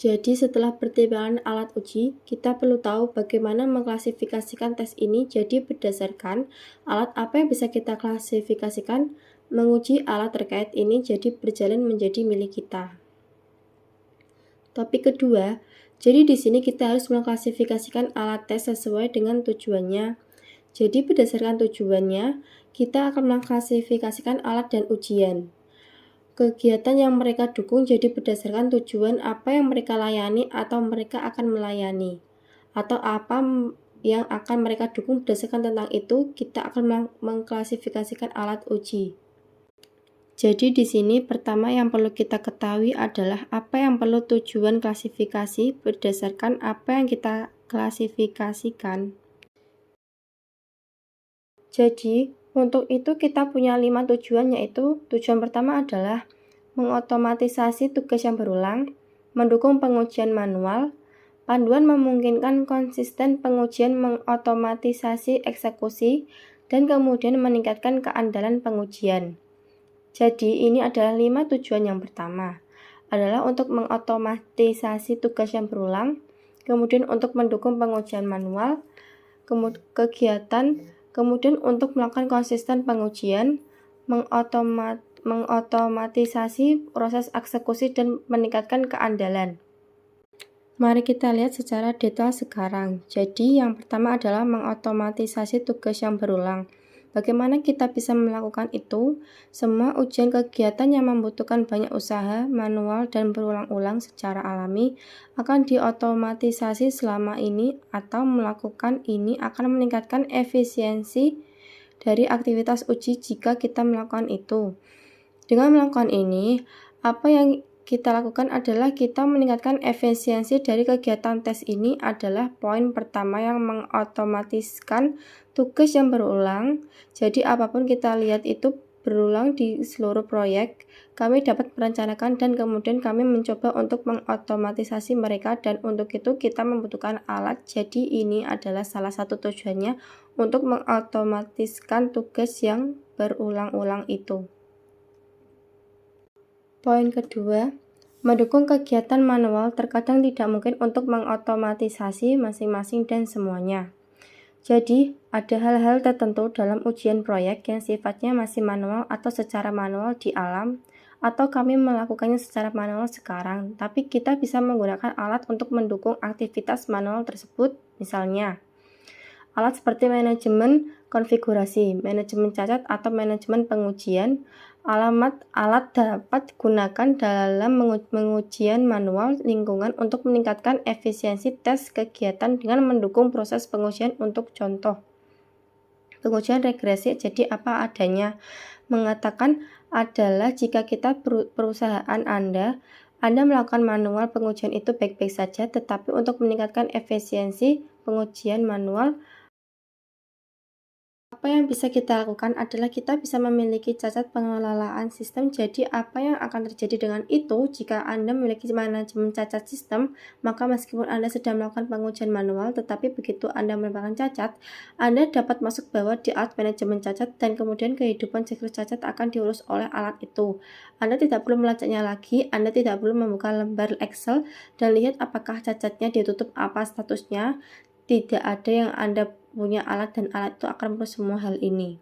Jadi setelah pertimbangan alat uji, kita perlu tahu bagaimana mengklasifikasikan tes ini. Jadi berdasarkan alat apa yang bisa kita klasifikasikan, menguji alat terkait ini jadi berjalan menjadi milik kita. Topik kedua, jadi di sini kita harus mengklasifikasikan alat tes sesuai dengan tujuannya. Jadi berdasarkan tujuannya, kita akan mengklasifikasikan alat dan ujian. Kegiatan yang mereka dukung jadi berdasarkan tujuan apa yang mereka layani atau mereka akan melayani. Atau apa yang akan mereka dukung berdasarkan tentang itu, kita akan mengklasifikasikan alat uji. Jadi di sini pertama yang perlu kita ketahui adalah apa yang perlu tujuan klasifikasi berdasarkan apa yang kita klasifikasikan. Jadi untuk itu kita punya 5 tujuan, yaitu tujuan pertama adalah mengotomatisasi tugas yang berulang, mendukung pengujian manual, panduan memungkinkan konsisten pengujian mengotomatisasi eksekusi, dan kemudian meningkatkan keandalan pengujian. Jadi ini adalah 5 tujuan. Yang pertama adalah untuk mengotomatisasi tugas yang berulang, kemudian untuk mendukung pengujian manual, kemudian untuk melakukan konsisten pengujian, mengotomatisasi proses eksekusi, dan meningkatkan keandalan. Mari kita lihat secara detail sekarang. Jadi yang pertama adalah mengotomatisasi tugas yang berulang. Bagaimana kita bisa melakukan itu? Semua ujian kegiatan yang membutuhkan banyak usaha, manual, dan berulang-ulang secara alami akan diotomatisasi selama ini, atau melakukan ini akan meningkatkan efisiensi dari aktivitas uji jika kita melakukan itu. Dengan melakukan ini, apa yang kita lakukan adalah kita meningkatkan efisiensi dari kegiatan tes. Ini adalah poin pertama yang mengotomatiskan tugas yang berulang. Jadi apapun kita lihat itu berulang di seluruh proyek, kami dapat merencanakan dan kemudian kami mencoba untuk mengotomatisasi mereka, dan untuk itu kita membutuhkan alat. Jadi ini adalah salah satu tujuannya untuk mengotomatiskan tugas yang berulang-ulang itu. Poin kedua, mendukung kegiatan manual terkadang tidak mungkin untuk mengotomatisasi masing-masing dan semuanya. Jadi, ada hal-hal tertentu dalam ujian proyek yang sifatnya masih manual atau secara manual di alam, atau kami melakukannya secara manual sekarang, tapi kita bisa menggunakan alat untuk mendukung aktivitas manual tersebut. Misalnya, alat seperti manajemen konfigurasi, manajemen cacat, atau manajemen pengujian. Alat dapat digunakan dalam pengujian manual lingkungan untuk meningkatkan efisiensi tes kegiatan dengan mendukung proses pengujian. Untuk contoh, pengujian regresi jadi apa adanya mengatakan adalah jika kita perusahaan Anda melakukan manual pengujian itu baik-baik saja, tetapi untuk meningkatkan efisiensi pengujian manual, apa yang bisa kita lakukan adalah kita bisa memiliki cacat pengelolaan sistem. Jadi apa yang akan terjadi dengan itu jika Anda memiliki manajemen cacat sistem, maka meskipun Anda sedang melakukan pengujian manual, tetapi begitu Anda menemukan cacat, Anda dapat masuk bawah di alat manajemen cacat, dan kemudian kehidupan siklus cacat akan diurus oleh alat itu. Anda tidak perlu melacaknya lagi, Anda tidak perlu membuka lembar Excel dan lihat apakah cacatnya ditutup, apa statusnya. Tidak ada yang Anda punya alat, dan alat itu akan mengurus semua hal ini.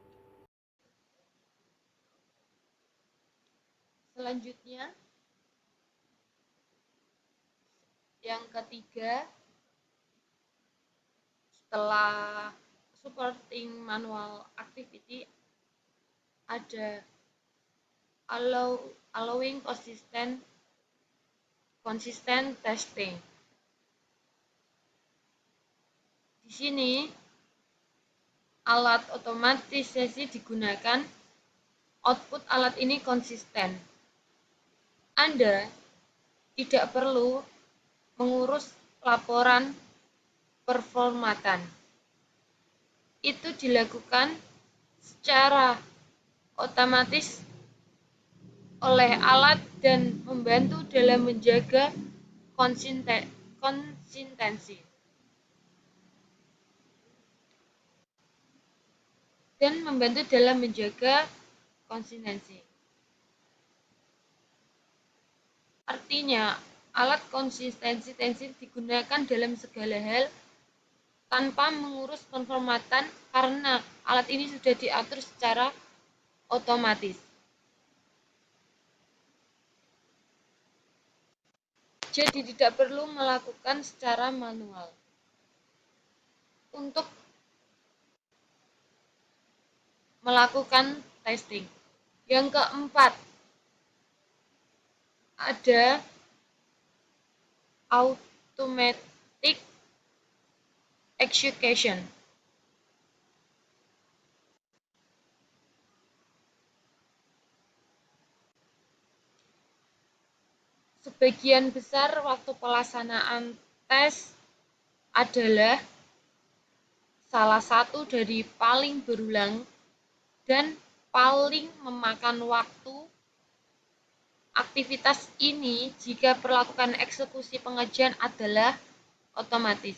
Selanjutnya, yang ketiga, setelah supporting manual activity, ada allowing consistent testing. Di sini alat otomatisasi digunakan, output alat ini konsisten. Anda tidak perlu mengurus laporan performatan. Itu dilakukan secara otomatis oleh alat dan membantu dalam menjaga konsistensi. Artinya, alat konsistensi tensin digunakan dalam segala hal tanpa mengurus penformatan karena alat ini sudah diatur secara otomatis. Jadi tidak perlu melakukan secara manual. Untuk melakukan testing. Yang keempat, ada automatic execution. Sebagian besar waktu pelaksanaan tes adalah salah satu dari paling berulang dan paling memakan waktu. Aktivitas ini jika perlakukan eksekusi pengujian adalah otomatis.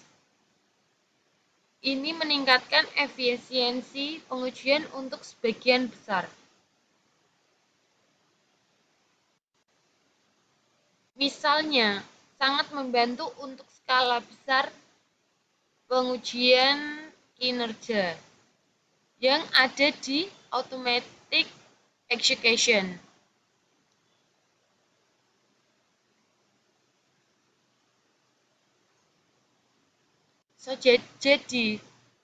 Ini meningkatkan efisiensi pengujian untuk sebagian besar. Misalnya, sangat membantu untuk skala besar pengujian kinerja yang ada di automatic execution. Jadi,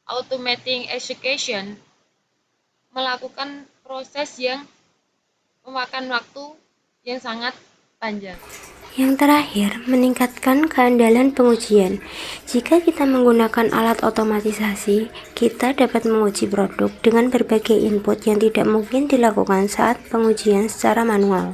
automatic execution melakukan proses yang memakan waktu yang sangat panjang. Yang terakhir, meningkatkan keandalan pengujian. Jika kita menggunakan alat otomatisasi, kita dapat menguji produk dengan berbagai input yang tidak mungkin dilakukan saat pengujian secara manual.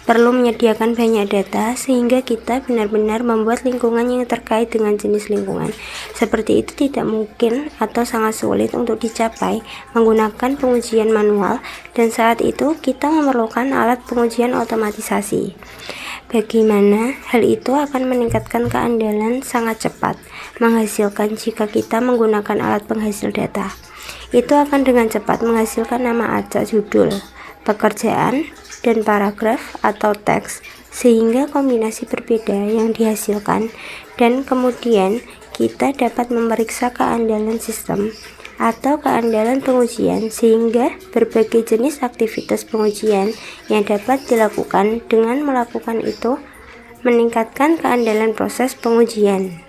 Perlu menyediakan banyak data sehingga kita benar-benar membuat lingkungan yang terkait dengan jenis lingkungan. Seperti itu tidak mungkin atau sangat sulit untuk dicapai menggunakan pengujian manual, dan saat itu kita memerlukan alat pengujian otomatisasi. Bagaimana hal itu akan meningkatkan keandalan sangat cepat menghasilkan jika kita menggunakan alat penghasil data. Itu akan dengan cepat menghasilkan nama acak, judul, pekerjaan, dan paragraf atau teks, sehingga kombinasi berbeda yang dihasilkan, dan kemudian kita dapat memeriksa keandalan sistem atau keandalan pengujian sehingga berbagai jenis aktivitas pengujian yang dapat dilakukan dengan melakukan itu meningkatkan keandalan proses pengujian.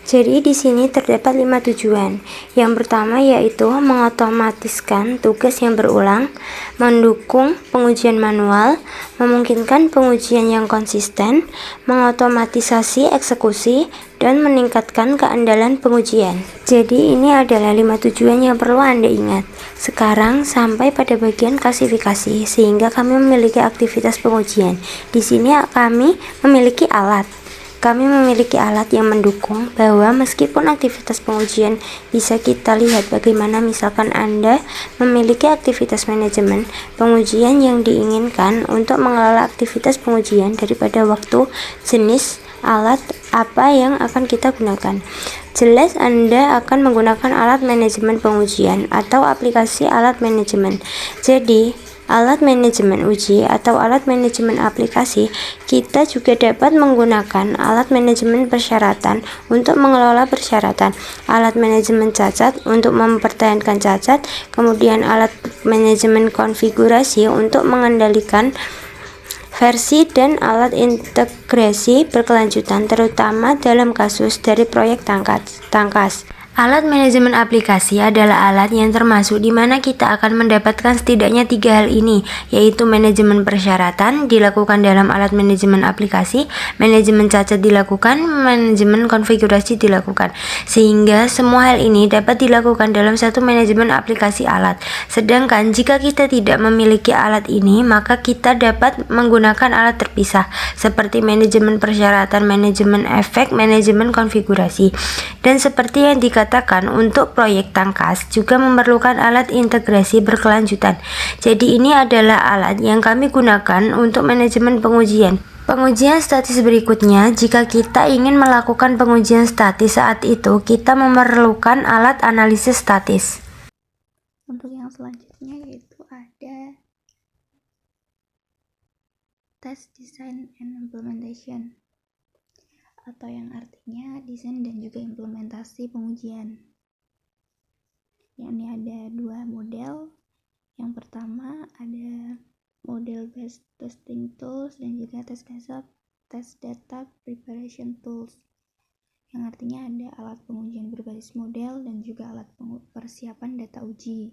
Jadi di sini terdapat 5 tujuan. Yang pertama yaitu mengotomatiskan tugas yang berulang, mendukung pengujian manual, memungkinkan pengujian yang konsisten, mengotomatisasi eksekusi, dan meningkatkan keandalan pengujian. Jadi ini adalah 5 tujuan yang perlu Anda ingat. Sekarang sampai pada bagian klasifikasi, sehingga kami memiliki aktivitas pengujian. Di sini kami memiliki alat. Kami memiliki alat yang mendukung bahwa meskipun aktivitas pengujian bisa kita lihat bagaimana misalkan Anda memiliki aktivitas manajemen pengujian yang diinginkan untuk mengelola aktivitas pengujian daripada waktu, jenis, alat apa yang akan kita gunakan. Jelas Anda akan menggunakan alat manajemen pengujian atau aplikasi alat manajemen. Jadi, alat manajemen uji atau alat manajemen aplikasi, kita juga dapat menggunakan alat manajemen persyaratan untuk mengelola persyaratan, alat manajemen cacat untuk mempertahankan cacat, kemudian alat manajemen konfigurasi untuk mengendalikan versi, dan alat integrasi berkelanjutan terutama dalam kasus dari proyek tangkas. Alat manajemen aplikasi adalah alat yang termasuk di mana kita akan mendapatkan setidaknya 3 hal ini, yaitu manajemen persyaratan dilakukan dalam alat manajemen aplikasi, manajemen cacat dilakukan, manajemen konfigurasi dilakukan, sehingga semua hal ini dapat dilakukan dalam satu manajemen aplikasi alat. Sedangkan jika kita tidak memiliki alat ini, maka kita dapat menggunakan alat terpisah seperti manajemen persyaratan, manajemen efek, manajemen konfigurasi. Dan seperti yang dikatakan, untuk proyek tangkas juga memerlukan alat integrasi berkelanjutan. Jadi ini adalah alat yang kami gunakan untuk manajemen pengujian. Pengujian statis berikutnya, jika kita ingin melakukan pengujian statis, saat itu kita memerlukan alat analisis statis. Untuk yang selanjutnya yaitu ada test design and implementation, atau yang artinya desain dan juga implementasi pengujian. Ini ada dua model. Yang pertama ada model based testing tools dan juga test data preparation tools, yang artinya ada alat pengujian berbasis model dan juga alat persiapan data uji.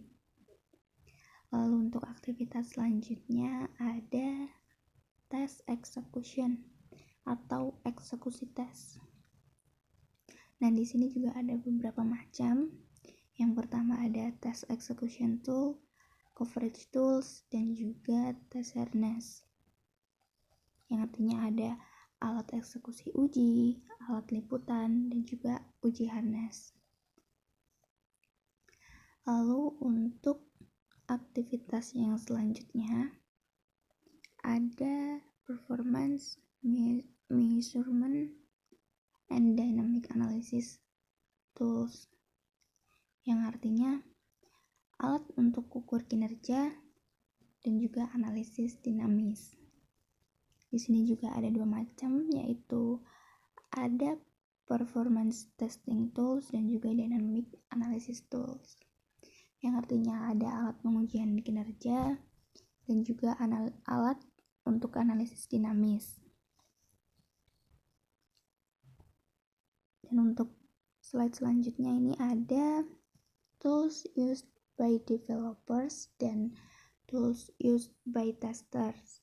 Lalu untuk aktivitas selanjutnya ada test execution atau eksekusi tes. Nah, di sini juga ada beberapa macam. Yang pertama ada test execution tool, coverage tools, dan juga test harness, yang artinya ada alat eksekusi uji, alat liputan, dan juga uji harness. Lalu untuk aktivitas yang selanjutnya ada performance measurement and dynamic analysis tools, yang artinya alat untuk ukur kinerja dan juga analisis dinamis. Di sini juga ada dua macam, yaitu ada performance testing tools dan juga dynamic analysis tools, yang artinya ada alat pengujian kinerja dan juga alat untuk analisis dinamis. Dan untuk slide selanjutnya ini ada tools used by developers dan tools used by testers.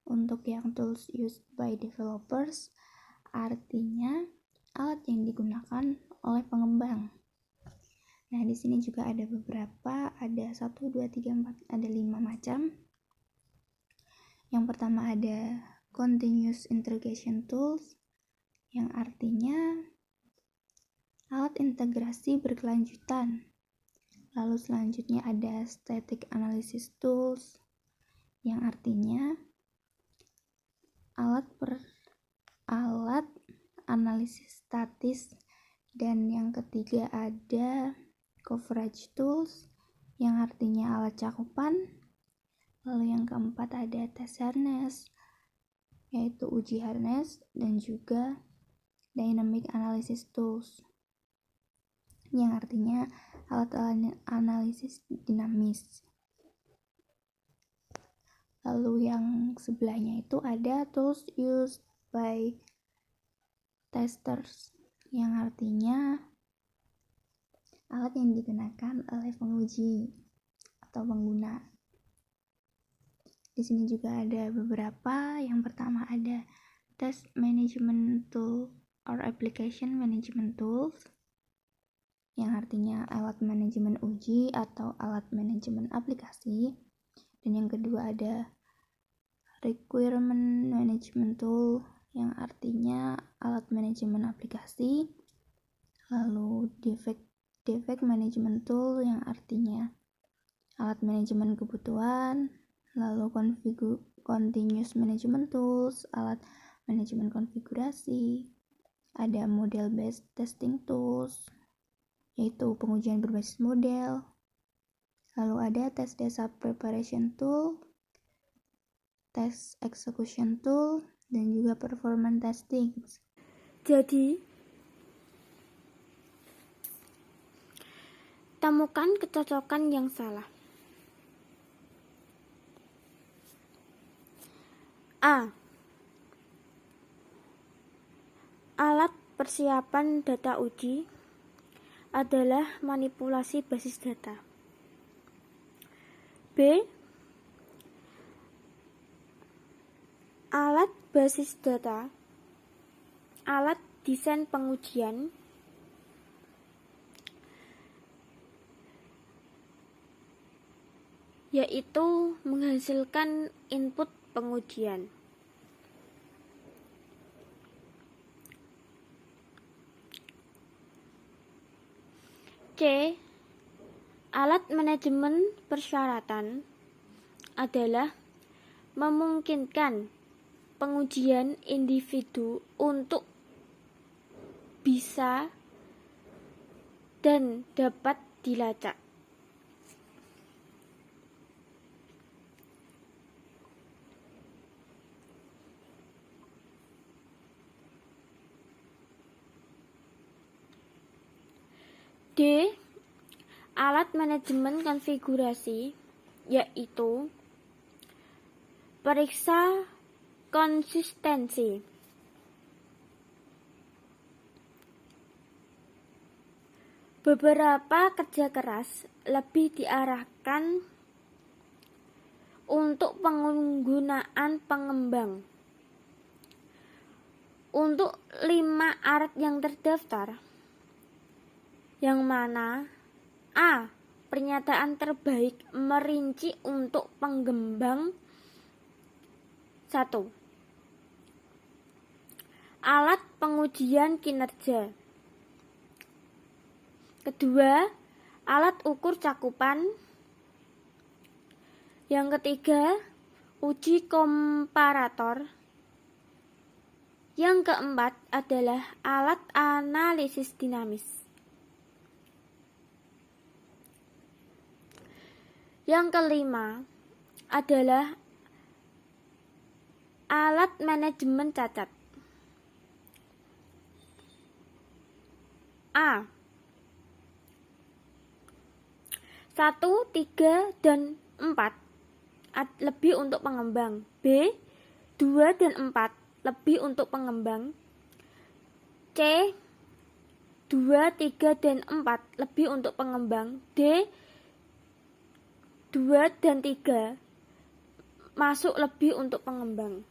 Untuk yang tools used by developers artinya alat yang digunakan oleh pengembang. Nah, di sini juga ada beberapa, ada 1, 2, 3, 4, ada 5 macam. Yang pertama ada continuous integration tools, yang artinya alat integrasi berkelanjutan. Lalu selanjutnya ada static analysis tools, yang artinya alat analisis statis. Dan yang ketiga ada coverage tools, yang artinya alat cakupan. Lalu yang keempat ada test harness, yaitu uji harness, dan juga dynamic analysis tools, yang artinya alat analisis dinamis. Lalu yang sebelahnya itu ada tools used by testers, yang artinya alat yang digunakan oleh penguji atau pengguna. Di sini juga ada beberapa. Yang pertama ada test management tool or application management tools, yang artinya alat manajemen uji atau alat manajemen aplikasi. Dan yang kedua ada requirement management tool, yang artinya alat manajemen aplikasi. Lalu defect management tool, yang artinya alat manajemen kebutuhan. Lalu continuous management tools, alat manajemen konfigurasi. Ada model based testing tools, yaitu pengujian berbasis model. Lalu ada test data preparation tool, test execution tool, dan juga performance testing. Jadi, temukan kecocokan yang salah. A. Alat persiapan data uji adalah manipulasi basis data. B. Alat basis data, alat desain pengujian, yaitu menghasilkan input pengujian. C. Alat manajemen persyaratan adalah memungkinkan pengujian individu untuk bisa dan dapat dilacak. D. Alat manajemen konfigurasi, yaitu periksa konsistensi. Beberapa kerja keras lebih diarahkan untuk penggunaan pengembang. Untuk 5 alat yang terdaftar, yang mana A. Pernyataan terbaik merinci untuk pengembang 1. Alat pengujian kinerja. Kedua, alat ukur cakupan. Yang ketiga, uji komparator. Yang keempat adalah alat analisis dinamis. Yang kelima adalah alat manajemen cacat. A. 1, 3, dan 4 lebih untuk pengembang. B. 2 dan 4 lebih untuk pengembang. C. 2, 3, dan 4 lebih untuk pengembang. D. 2 dan 3 masuk lebih untuk pengembang.